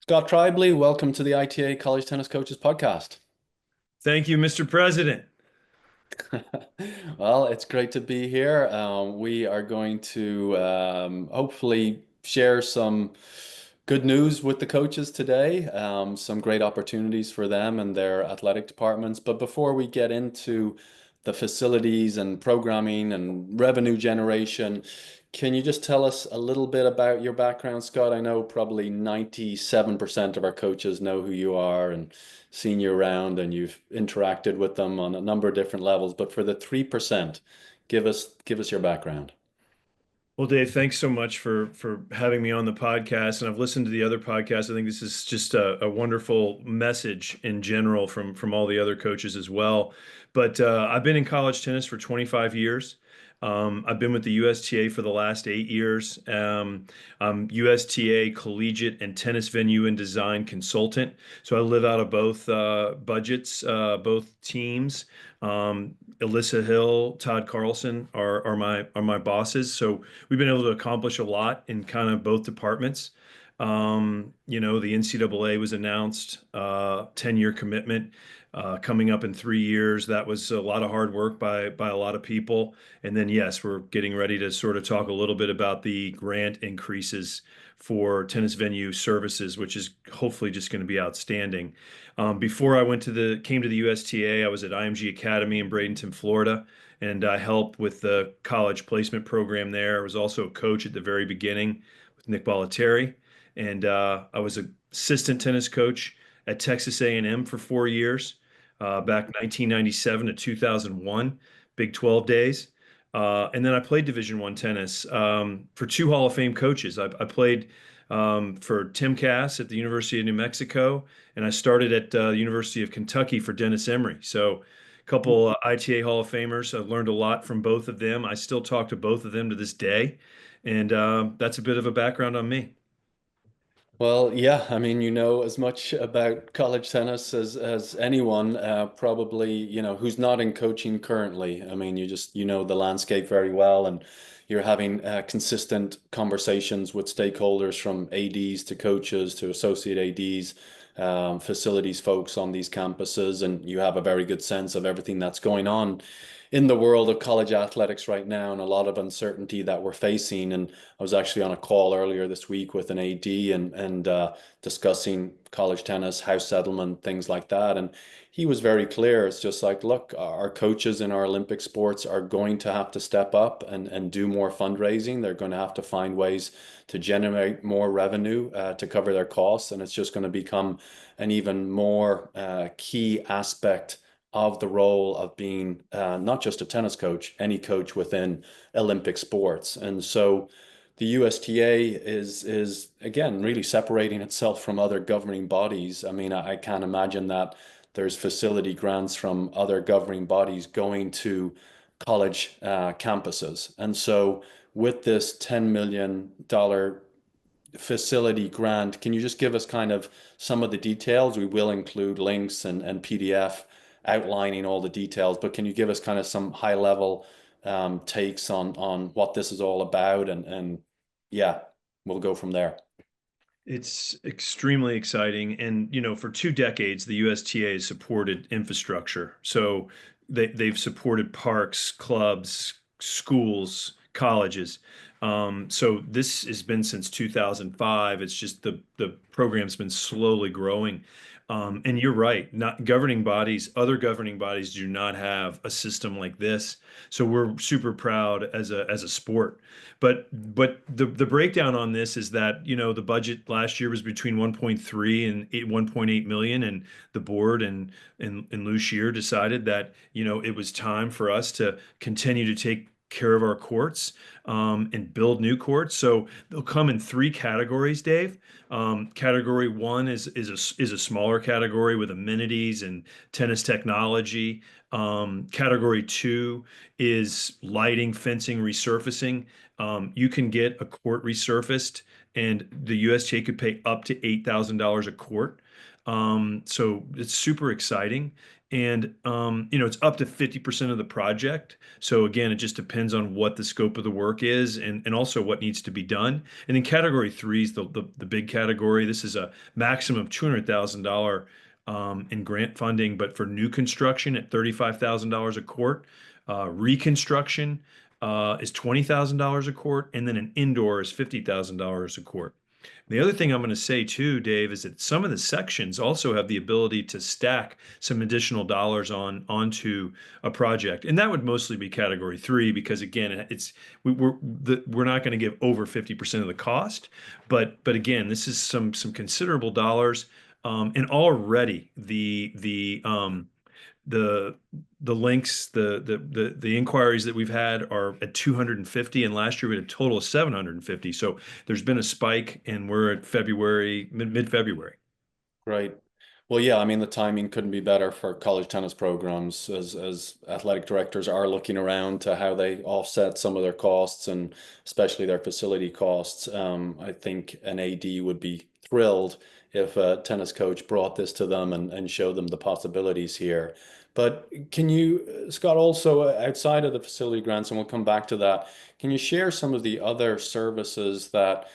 Scott Treibly, welcome to the ITA College Tennis Coaches Podcast. Thank you, Mr. President. Well, it's great to be here. We are going to hopefully share some good news with the coaches today, some great opportunities for them and their athletic departments. But before we get into the facilities and programming and revenue generation, can you just tell us a little bit about your background, Scott? I know probably 97% of our coaches know who you are and seen you around and you've interacted with them on a number of different levels. But for the 3%, give us your background. Well, Dave, thanks so much for having me on the podcast. And I've listened to the other podcasts. I think this is just a wonderful message in general from all the other coaches as well. But I've been in college tennis for 25 years. I've been with the USTA for the last 8 years. I'm USTA Collegiate and Tennis Venue and Design Consultant. So I live out of both budgets, both teams. Alyssa Hill, Todd Carlson are my bosses. So we've been able to accomplish a lot in kind of both departments. The NCAA was announced, 10-year commitment coming up in 3 years. That was a lot of hard work by a lot of people. And then, yes, we're getting ready to sort of talk a little bit about the grant increases for tennis venue services, which is hopefully just going to be outstanding. Before I came to the USTA, I was at IMG Academy in Bradenton, Florida, and I helped with the college placement program there. I was also a coach at the very beginning with Nick Bollettieri, and I was an assistant tennis coach at Texas A&M for 4 years, back 1997 to 2001, Big 12 days. And then I played Division I tennis for two Hall of Fame coaches. I played for Tim Cass at the University of New Mexico, and I started at the University of Kentucky for Dennis Emery. So a couple ITA Hall of Famers. I learned a lot from both of them. I still talk to both of them to this day, and that's a bit of a background on me. Well, yeah, I mean, you know as much about college tennis as anyone, probably, who's not in coaching currently. I mean, you know the landscape very well, and you're having consistent conversations with stakeholders from ADs to coaches to associate ADs, facilities folks on these campuses, and you have a very good sense of everything that's going on in the world of college athletics right now and a lot of uncertainty that we're facing. And I was actually on a call earlier this week with an AD and discussing college tennis, house settlement, things like that. And he was very clear. It's just like, look, our coaches in our Olympic sports are going to have to step up and do more fundraising. They're going to have to find ways to generate more revenue to cover their costs. And it's just going to become an even more key aspect of the role of being not just a tennis coach, any coach within Olympic sports. And so the USTA is again really separating itself from other governing bodies. I mean, I can't imagine that there's facility grants from other governing bodies going to college campuses. And so with this $10 million facility grant, can you just give us kind of some of the details? We will include links and PDF outlining all the details, but can you give us kind of some high level takes on what this is all about? And yeah, we'll go from there. It's extremely exciting. And, for 2 decades, the USTA has supported infrastructure. So they've supported parks, clubs, schools, colleges. So this has been since 2005. It's just the program's been slowly growing. And you're right, not governing bodies, other governing bodies do not have a system like this. So we're super proud as a sport. But the breakdown on this is that, the budget last year was between 1.3 and 1.8 million, and the board and Lou Shear decided that, it was time for us to continue to take care of our courts and build new courts. So they'll come in three categories, Dave. Category one is a smaller category with amenities and tennis technology. Category two is lighting, fencing, resurfacing. You can get a court resurfaced, and the USTA could pay up to $8,000 a court. So it's super exciting. And it's up to 50% of the project. So again, it just depends on what the scope of the work is and also what needs to be done. And then category three is the big category. This is a maximum $200,000 in grant funding, but for new construction at $35,000 a court. Reconstruction is $20,000 a court, and then an indoor is $50,000 a court. The other thing I'm going to say too, Dave, is that some of the sections also have the ability to stack some additional dollars onto a project, and that would mostly be category three because again, we're not going to give over 50% of the cost, but again, this is some considerable dollars, and already the the links, the inquiries that we've had are at 250, and last year we had a total of 750. So there's been a spike, and we're at February, mid-February. Right. Well, yeah, I mean, the timing couldn't be better for college tennis programs as athletic directors are looking around to how they offset some of their costs and especially their facility costs. I think an AD would be thrilled if a tennis coach brought this to them and showed them the possibilities here. But can you, Scott, also outside of the facility grants, and we'll come back to that, can you share some of the other services that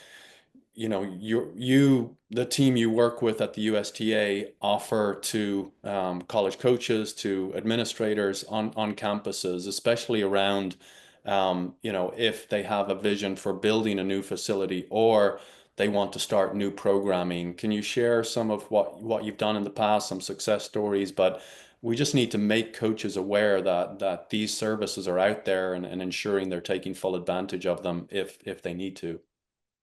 the team you work with at the USTA offer to college coaches, to administrators on campuses, especially around if they have a vision for building a new facility or they want to start new programming. Can you share some of what you've done in the past, some success stories? But we just need to make coaches aware that these services are out there and ensuring they're taking full advantage of them if they need to.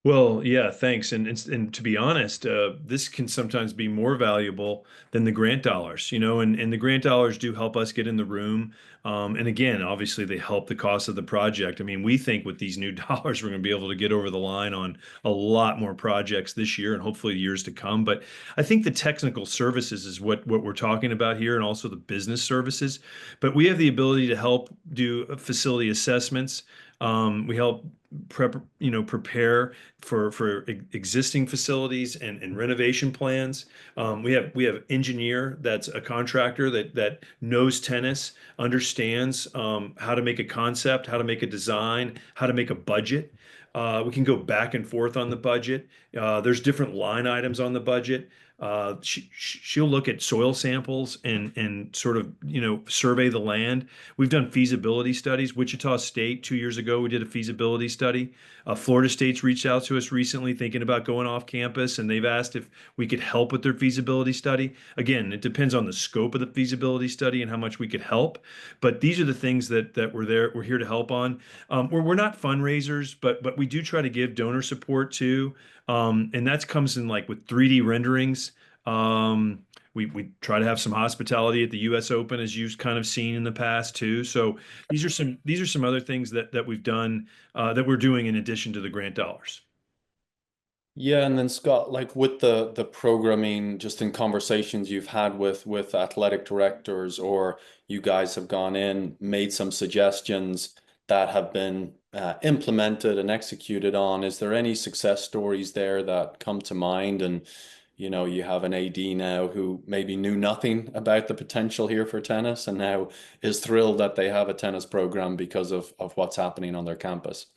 Well, yeah, thanks. And to be honest, this can sometimes be more valuable than the grant dollars, and the grant dollars do help us get in the room. And again, obviously they help the cost of the project. I mean, we think with these new dollars, we're going to be able to get over the line on a lot more projects this year and hopefully years to come. But I think the technical services is what we're talking about here, and also the business services. But we have the ability to help do facility assessments. We help prepare for existing facilities and renovation plans. We have engineer that's a contractor that knows tennis, understands how to make a concept, how to make a design, how to make a budget. We can go back and forth on the budget. There's different line items on the budget. She'll look at soil samples and sort of survey the land. We've done feasibility studies. Wichita State 2 years ago we did a feasibility study. Florida State's reached out to us recently thinking about going off campus, and they've asked if we could help with their feasibility study. Again, it depends on the scope of the feasibility study and how much we could help. But these are the things that we're here to help on. We're not fundraisers, but we do try to give donor support too. And that comes in like with 3D renderings. We try to have some hospitality at the U.S. Open, as you've kind of seen in the past too. So these are some other things that we've done, that we're doing in addition to the grant dollars. Yeah, and then Scott, like with the programming, just in conversations you've had with athletic directors, or you guys have gone in, made some suggestions that have been implemented and executed on. Is there any success stories there that come to mind? And you have an AD now who maybe knew nothing about the potential here for tennis and now is thrilled that they have a tennis program because of what's happening on their campus.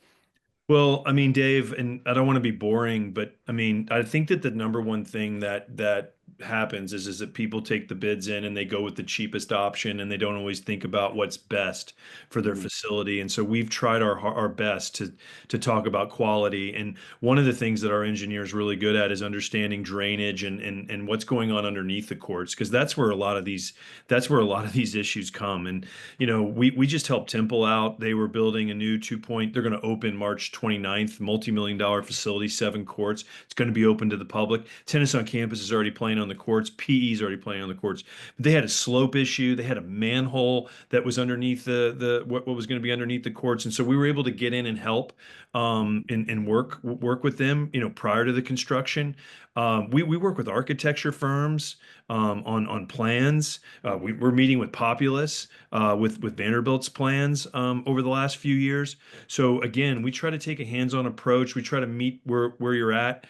Well, I mean, Dave, and I don't want to be boring, but I mean, I think that the number one thing that happens is that people take the bids in and they go with the cheapest option, and they don't always think about what's best for their Mhm. facility. And so we've tried our best to talk about quality. And one of the things that our engineers really good at is understanding drainage and what's going on underneath the courts, because that's where a lot of these issues come. And we just helped Temple out. They were building a new they're going to open March 29th, multi-million dollar facility, 7 courts. It's going to be open to the public. Tennis on campus is already playing on the courts. PE is already playing on the courts. But they had a slope issue. They had a manhole that was underneath what was going to be underneath the courts. And so we were able to get in and help and work with them, prior to the construction. We work with architecture firms on plans. We're meeting with Populous with Vanderbilt's plans over the last few years. So again, we try to take a hands-on approach. We try to meet where you're at.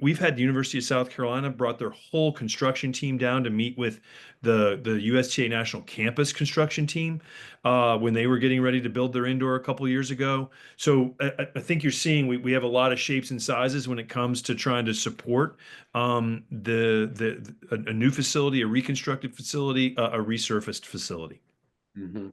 We've had the University of South Carolina brought their whole construction team down to meet with the USTA National Campus construction team when they were getting ready to build their indoor a couple years ago. So I think you're seeing we have a lot of shapes and sizes when it comes to trying to support a new facility, a reconstructed facility, a resurfaced facility. Mhm.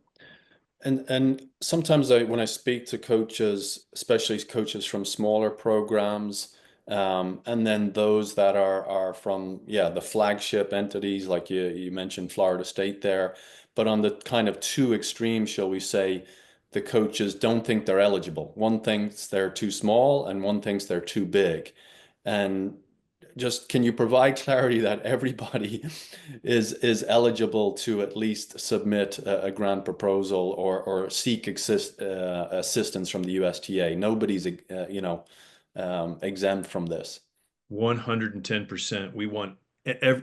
And sometimes when I speak to coaches, especially coaches from smaller programs, and then those that are from, yeah, the flagship entities, like you mentioned Florida State there, but on the kind of two extremes, shall we say, the coaches don't think they're eligible. One thinks they're too small, and one thinks they're too big. And just can you provide clarity that everybody is eligible to at least submit a grant proposal or seek assistance from the USTA? Nobody's exempt from this. 110%. We want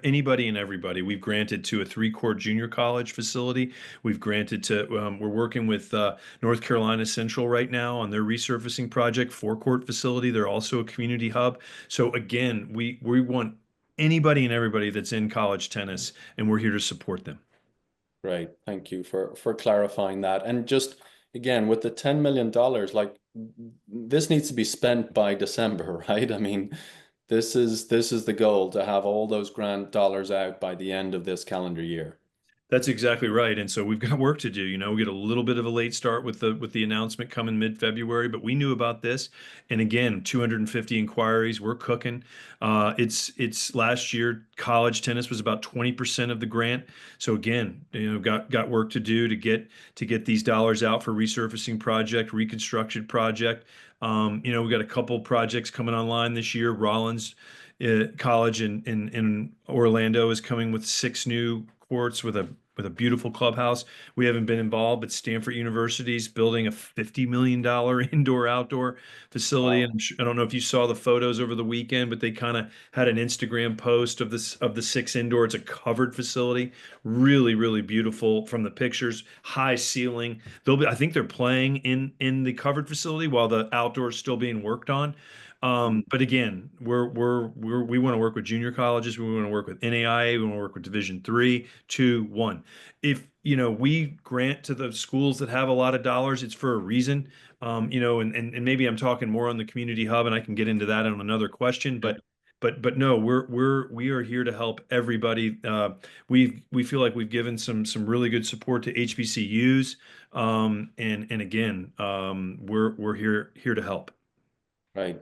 anybody and everybody. We've granted to a three-court junior college facility. We've granted to, we're working with North Carolina Central right now on their resurfacing project, four-court facility. They're also a community hub. So again, we want anybody and everybody that's in college tennis, and we're here to support them. Great. Thank you for clarifying that. And just again, with the $10 million, like this needs to be spent by December, right? I mean, this is the goal to have all those grant dollars out by the end of this calendar year. That's exactly right. And so we've got work to do. You know, we get a little bit of a late start with the announcement coming mid-February, but we knew about this. And again, 250 inquiries. We're cooking. It's last year college tennis was about 20% of the grant. So again, you know, got work to do to get these dollars out for resurfacing project, reconstruction project. You know, we got a couple projects coming online this year. Rollins College in Orlando is coming with six new courts with a beautiful clubhouse. We haven't been involved, but Stanford University's building a $50 million indoor outdoor facility. And Wow. I don't know if you saw the photos over the weekend, but they kind of had an Instagram post of the six indoor. It's a covered facility, really, really beautiful from the pictures. High ceiling. I think they're playing in the covered facility while the outdoor is still being worked on. But again, we want to work with junior colleges. We want to work with NAIA. We want to work with Division three, two, one. If you know we grant to the schools that have a lot of dollars, it's for a reason. You know, and maybe I'm talking more on the community hub, and I can get into that on another question. But no, we are here to help everybody. We feel like we've given some really good support to HBCUs. And again, we're here to help. Right.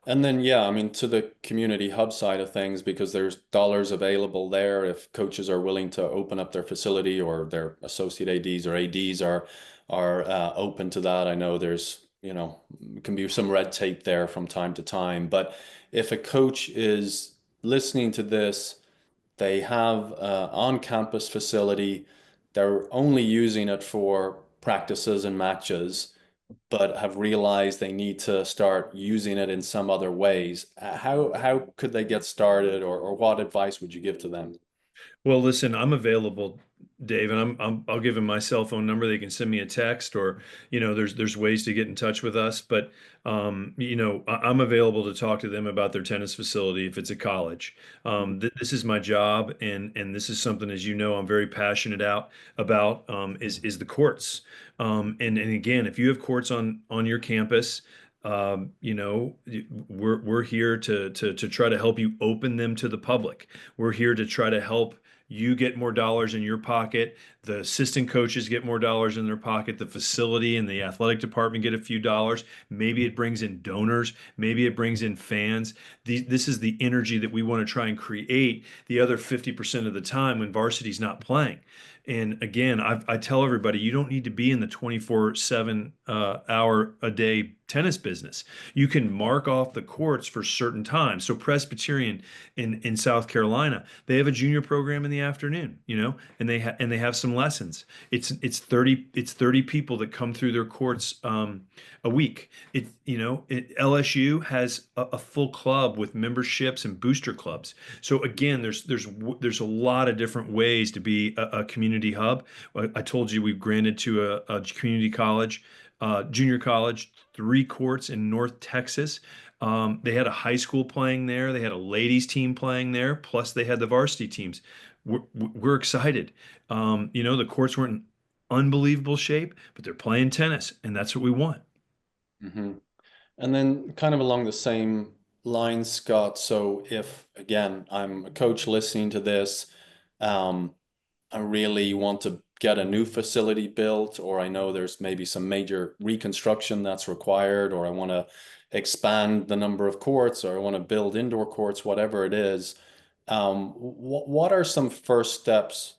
And then, yeah, I mean, to the community hub side of things, because there's dollars available there if coaches are willing to open up their facility or their associate ADs or ADs are open to that. I know there's, can be some red tape there from time to time. But if a coach is listening to this, they have on-campus facility, they're only using it for practices and matches but have realized they need to start using it in some other ways. How could they get started, or what advice would you give to them? Well, listen, I'm available, Dave, and I'll give them my cell phone number. They can send me a text, or you know, there's ways to get in touch with us. But you know, I'm available to talk to them about their tennis facility if it's a college. This is my job, and this is something, as you know, I'm very passionate about is the courts. And again, if you have courts on your campus. You know, we're here to try to help you open them to the public. We're here to try to help you get more dollars in your pocket. The assistant coaches get more dollars in their pocket. The facility and the athletic department get a few dollars. Maybe it brings in donors. Maybe it brings in fans. This is the energy that we want to try and create the other 50% of the time when varsity's not playing. And again, I tell everybody, you don't need to be in the 24/7 hour a day tennis business. You can mark off the courts for certain times. So Presbyterian in South Carolina, they have a junior program in the afternoon, and they have some lessons. It's 30 people that come through their courts a week. LSU has a full club with memberships and booster clubs. So again, there's a lot of different ways to be a community hub. I told you we've granted to a community college, junior college, 3 courts in North Texas. They had a high school playing there. They had a ladies team playing there. Plus, they had the varsity teams. We're excited. The courts weren't in unbelievable shape, but they're playing tennis, and that's what we want. Hmm. And then kind of along the same lines, Scott. So if again, I'm a coach listening to this, um, I really want to get a new facility built, or I know there's maybe some major reconstruction that's required, or I want to expand the number of courts, or I want to build indoor courts, whatever it is. What are some first steps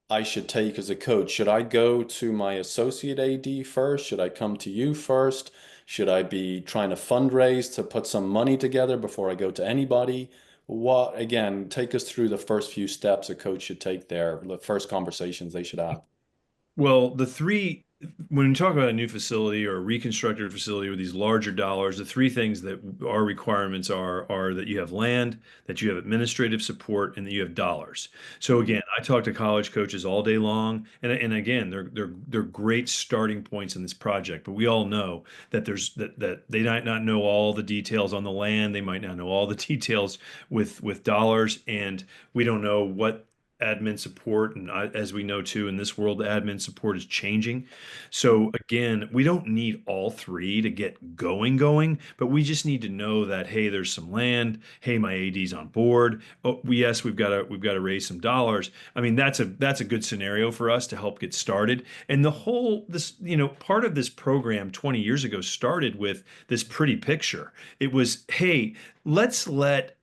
I should take as a coach? Should I go to my associate AD first? Should I come to you first? Should I be trying to fundraise to put some money together before I go to anybody? What, again, take us through the first few steps a coach should take there, the first conversations they should have. Well, when you talk about a new facility or a reconstructed facility with these larger dollars, the 3 things that our requirements are that you have land, that you have administrative support, and that you have dollars. So Mhm. again, I talk to college coaches all day long, and again, they're great starting points in this project. But we all know that that they might not know all the details on the land, they might not know all the details with dollars, and we don't know what admin support. And as we know too, in this world, admin support is changing. So again, we don't need all 3 to get going, but we just need to know that, hey, there's some land. Hey, my AD's on board. Oh, yes, we've got to raise some dollars. I mean, that's a good scenario for us to help get started. And part of this program 20 years ago started with this pretty picture. It was, hey, let's let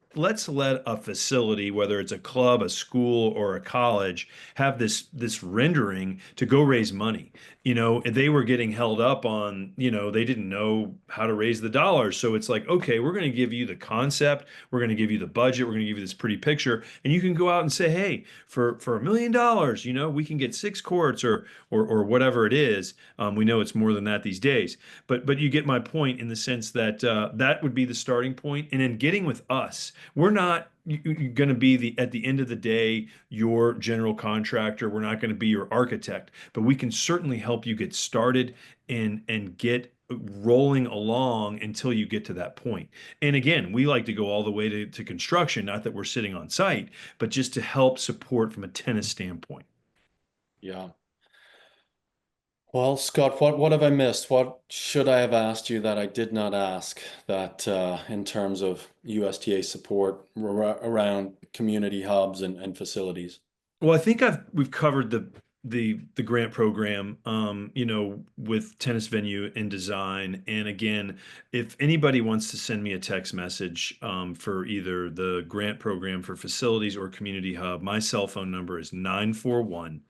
a facility, whether it's a club, a school, or a college, have this rendering to go raise money. They were getting held up on, they didn't know how to raise the dollars. So it's like, okay, we're going to give you the concept, we're going to give you the budget, we're going to give you this pretty picture, and you can go out and say, hey, for $1 million, we can get 6 courts or whatever it is. We know it's more than that these days, but you get my point in the sense that that would be the starting point, and then getting with us. We're not going to be at the end of the day your general contractor. We're not going to be your architect, but we can certainly help you get started and get rolling along until you get to that point. And again, we like to go all the way to construction, not that we're sitting on site, but just to help support from a tennis standpoint. Yeah. Well, Scott, what have I missed? What should I have asked you that I did not ask that in terms of USTA support around community hubs and facilities? Well, I think we've covered the grant program, with tennis venue and design. And again, if anybody wants to send me a text message for either the grant program for facilities or community hub, my cell phone number is 941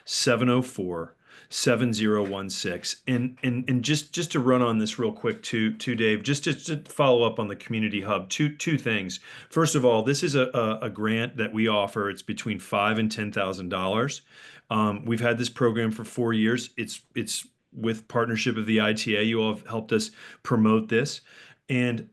704 7016. And just to run on this real quick too, Dave, just to follow up on the community hub, two things. First of all, this is a grant that we offer. It's between $5,000 and $10,000. We've had this program for 4 years. It's with partnership of the ITA. You all have helped us promote this. And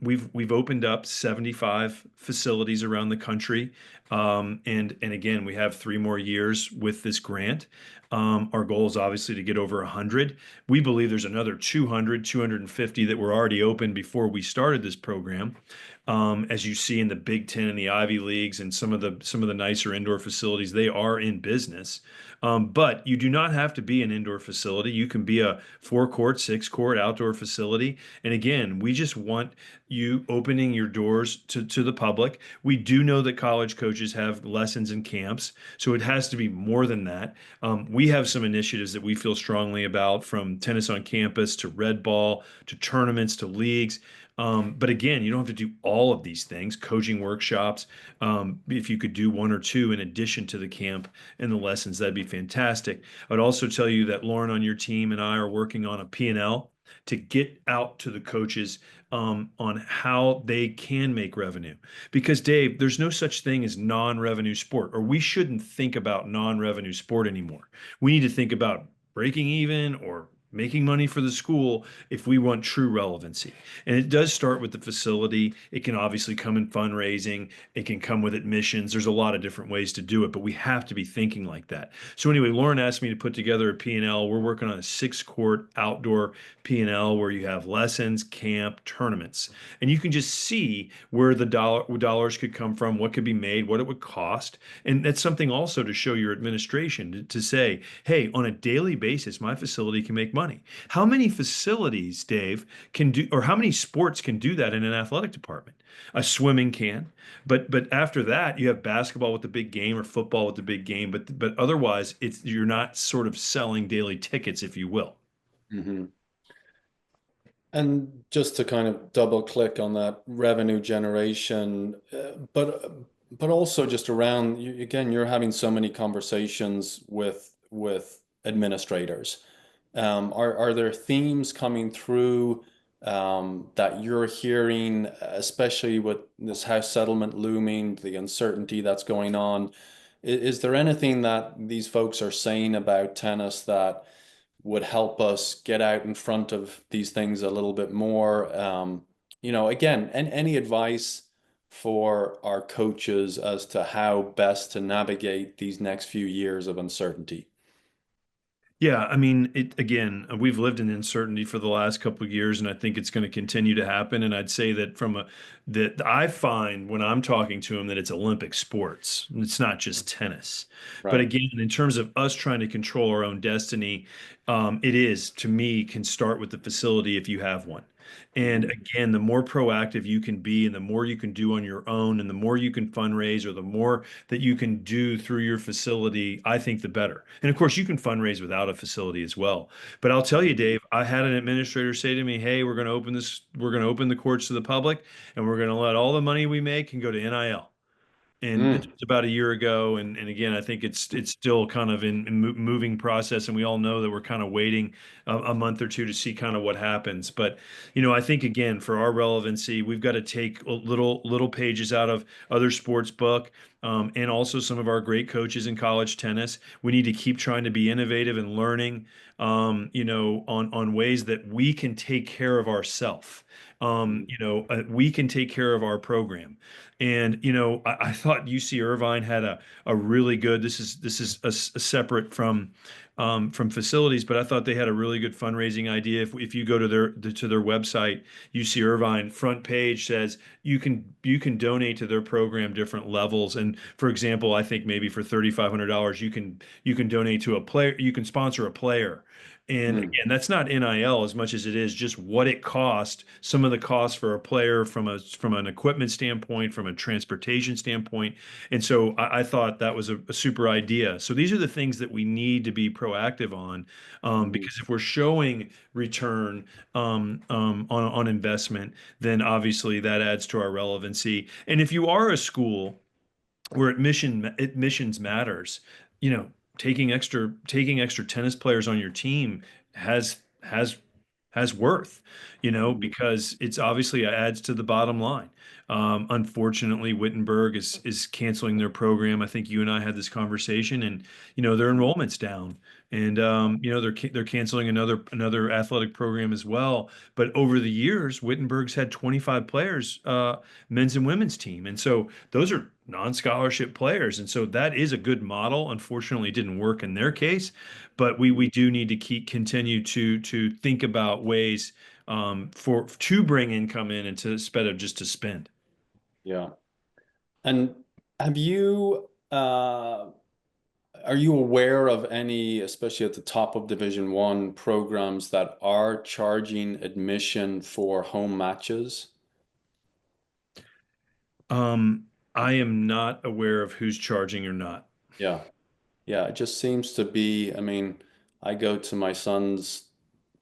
we've opened up 75 facilities around the country. And again, we have 3 more years with this grant. Our goal is obviously to get over 100. We believe there's another 200, 250 that were already open before we started this program. As you see in the Big Ten and the Ivy Leagues and some of the nicer indoor facilities, they are in business. But you do not have to be an indoor facility. You can be a 4 court, 6 court outdoor facility. And again, we just want you opening your doors to the public. We do know that college coaches have lessons and camps, so it has to be more than that. We have some initiatives that we feel strongly about, from tennis on campus to red ball to tournaments to leagues. But again, you don't have to do all of these things, coaching workshops. If you could do 1 or 2 in addition to the camp and the lessons, that'd be fantastic. I'd also tell you that Lauren on your team and I are working on a P&L to get out to the coaches on how they can make revenue. Because, Dave, there's no such thing as non-revenue sport, or we shouldn't think about non-revenue sport anymore. We need to think about breaking even or making money for the school if we want true relevancy. And it does start with the facility. It can obviously come in fundraising. It can come with admissions. There's a lot of different ways to do it, but we have to be thinking like that. So anyway, Lauren asked me to put together a P&L. We're working on a 6-court outdoor P&L where you have lessons, camp, tournaments, and you can just see where the dollars could come from, what could be made, what it would cost. And that's something also to show your administration to say, hey, on a daily basis, my facility can make money. How many facilities, Dave, can do, or how many sports can do that in an athletic department? A swimming can, but after that, you have basketball with the big game or football with the big game. But otherwise, it's you're not sort of selling daily tickets, if you will. Hmm. And just to kind of double click on that revenue generation, but also just around you, again, you're having so many conversations with administrators. Are there themes coming through that you're hearing, especially with this house settlement looming, the uncertainty that's going on? Is there anything that these folks are saying about tennis that would help us get out in front of these things a little bit more? Again, and any advice for our coaches as to how best to navigate these next few years of uncertainty? Yeah, I mean, it again, we've lived in uncertainty for the last couple of years, and I think it's going to continue to happen. And I'd say that that I find when I'm talking to them that it's Olympic sports. It's not just tennis. But Right. again, in terms of us trying to control our own destiny, it is, to me, can start with the facility if you have one. And Mhm. again, the more proactive you can be, and the more you can do on your own, and the more you can fundraise, or the more that you can do through your facility, I think the better. And of course, you can fundraise without a facility as well. But I'll tell you, Dave, I had an administrator say to me, "Hey, we're going to open the courts to the public, and we're going to let all the money we make can go to NIL." And it's Mm. about a year ago, and again, I think it's still kind of in moving process, and we all know that we're kind of waiting a month or two to see kind of what happens. But I think again, for our relevancy, we've got to take little pages out of other sports book, and also some of our great coaches in college tennis. We need to keep trying to be innovative and learning, on ways that we can take care of ourselves. We can take care of our program. And I thought UC Irvine had a really good. This is a separate from facilities, but I thought they had a really good fundraising idea. If you go to their website, UC Irvine front page says you can donate to their program different levels. And for example, I think maybe for $3,500 you can donate to a player. You can sponsor a player. And Mm. again, that's not NIL as much as it is just what it cost, some of the costs for a player from an equipment standpoint, from a transportation standpoint. And so I thought that was a super idea. So these are the things that we need to be proactive on, Mhm. because if we're showing return on investment, then obviously that adds to our relevancy. And if you are a school where admissions matters, you know, taking extra tennis players on your team has has worth, Mhm. because it's obviously adds to the bottom line. Unfortunately, Wittenberg is canceling their program. I think you and I had this conversation, and their enrollment's down, and they're canceling another athletic program as well. But over the years, Wittenberg's had 25 players, men's and women's team, and so those are non-scholarship players, and so that is a good model. Unfortunately, it didn't work in their case, but we do need to continue to think about ways for to bring income in and to instead of just to spend. Yeah. And have you are you aware of any, especially at the top of Division One, programs that are charging admission for home matches? Um, I am not aware of who's charging or not. Yeah. Yeah, it just seems to be, I mean, I go to my son's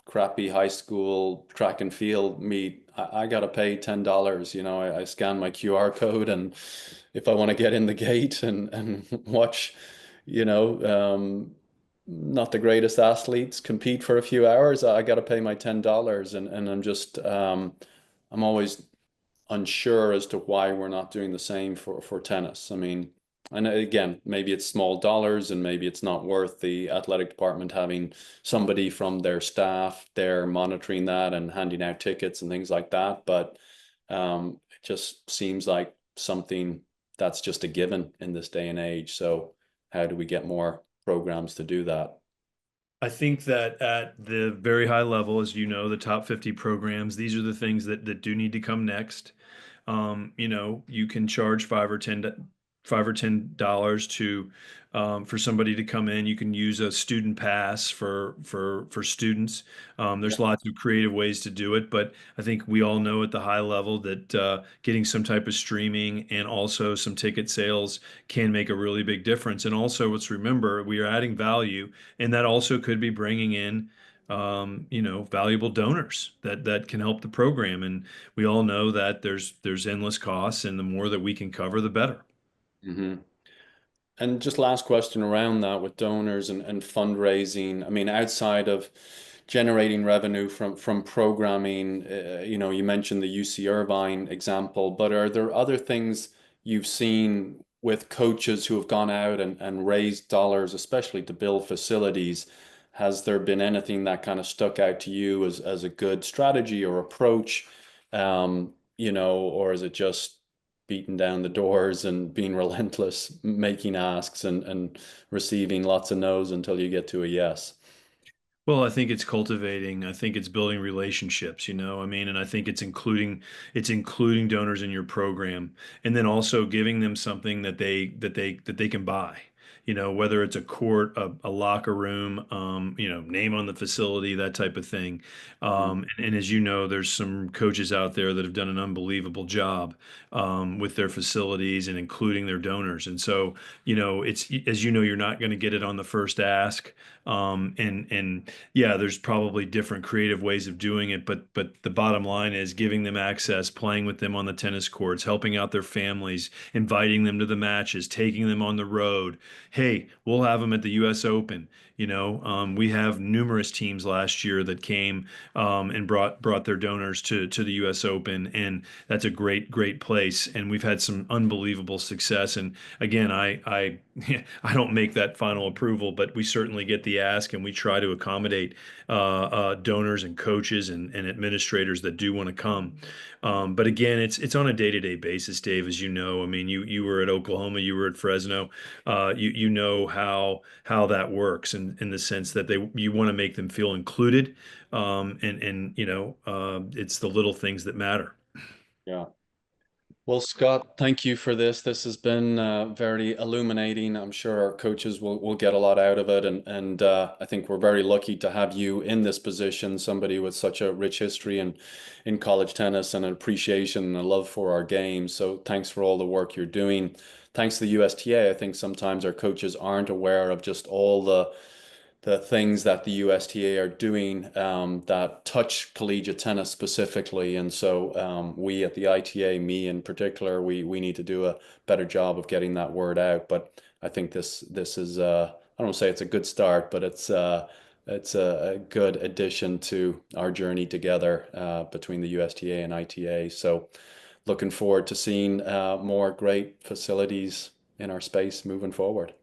crappy high school track and field meet. I gotta pay $10. I scan my QR code, and if I want to get in the gate and watch, you know, um, not the greatest athletes compete for a few hours, I got to pay my $10, and I'm always unsure as to why we're not doing the same for tennis. I mean, and again, maybe it's small dollars and maybe it's not worth the athletic department having somebody from their staff there monitoring that and handing out tickets and things like that. But it just seems like something that's just a given in this day and age. So how do we get more programs to do that? I think that at the very high level, as you know, the top 50 programs, these are the things that do need to come next. You can charge $5 or $10 to for somebody to come in. You can use a student pass for students. There's lots of creative ways to do it, but I think we all know at the high level that getting some type of streaming and also some ticket sales can make a really big difference. And also, let's remember we are adding value, and that also could be bringing in valuable donors that can help the program. And we all know that there's endless costs, and the more that we can cover, the better. Hmm. And just last question around that with donors and fundraising. I mean, outside of generating revenue from programming, you mentioned the UC Irvine example, but are there other things you've seen with coaches who have gone out and raised dollars, especially to build facilities? Has there been anything that kind of stuck out to you as a good strategy or approach? Or is it just beating down the doors and being relentless, making asks and receiving lots of no's until you get to a yes? Well, I think it's cultivating. I think it's building relationships, I mean, and I think it's including donors in your program, and then also giving them something that they can buy. Whether it's a court, a locker room, name on the facility, that type of thing. Mhm. And as you know, there's some coaches out there that have done an unbelievable job with their facilities and including their donors. And so, it's as you know, you're not going to get it on the first ask. And yeah, there's probably different creative ways of doing it, but the bottom line is giving them access, playing with them on the tennis courts, helping out their families, inviting them to the matches, taking them on the road. Hey, we'll have them at the U.S. Open. We have numerous teams last year that came and brought their donors to the U.S. Open, and that's a great place. And we've had some unbelievable success. And again, I I don't make that final approval, but we certainly get the ask, and we try to accommodate donors and coaches and administrators that do want to come. But again, it's on a day-to-day basis, Dave, as you know. I mean, you were at Oklahoma, you were at Fresno. You know how that works in the sense that you want to make them feel included, and it's the little things that matter. Yeah. Well, Scott, thank you for this. This has been very illuminating. I'm sure our coaches will get a lot out of it, and I think we're very lucky to have you in this position, somebody with such a rich history in college tennis and an appreciation and a love for our game. So thanks for all the work you're doing. Thanks to the USTA, I think sometimes our coaches aren't aware of just all the things that the USTA are doing that touch collegiate tennis specifically. And so we at the ITA, me in particular, we need to do a better job of getting that word out. But I think this is I don't want to say it's a good start, but it's a good addition to our journey together between the USTA and ITA. So looking forward to seeing more great facilities in our space moving forward.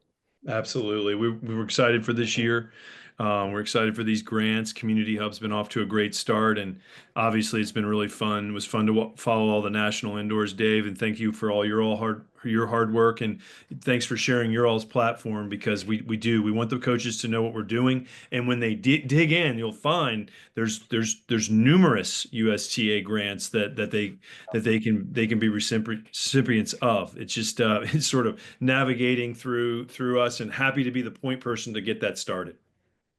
Absolutely. We were excited for this year. We're excited for these grants. Community Hub's been off to a great start, and obviously it's been really fun. It was fun to follow all the national indoors, Dave, and thank you for all your hard work, and thanks for sharing your all's platform because we want the coaches to know what we're doing, and when they dig in, you'll find there's numerous USTA grants that they can be recipients of. It's just it's sort of navigating through us, and happy to be the point person to get that started.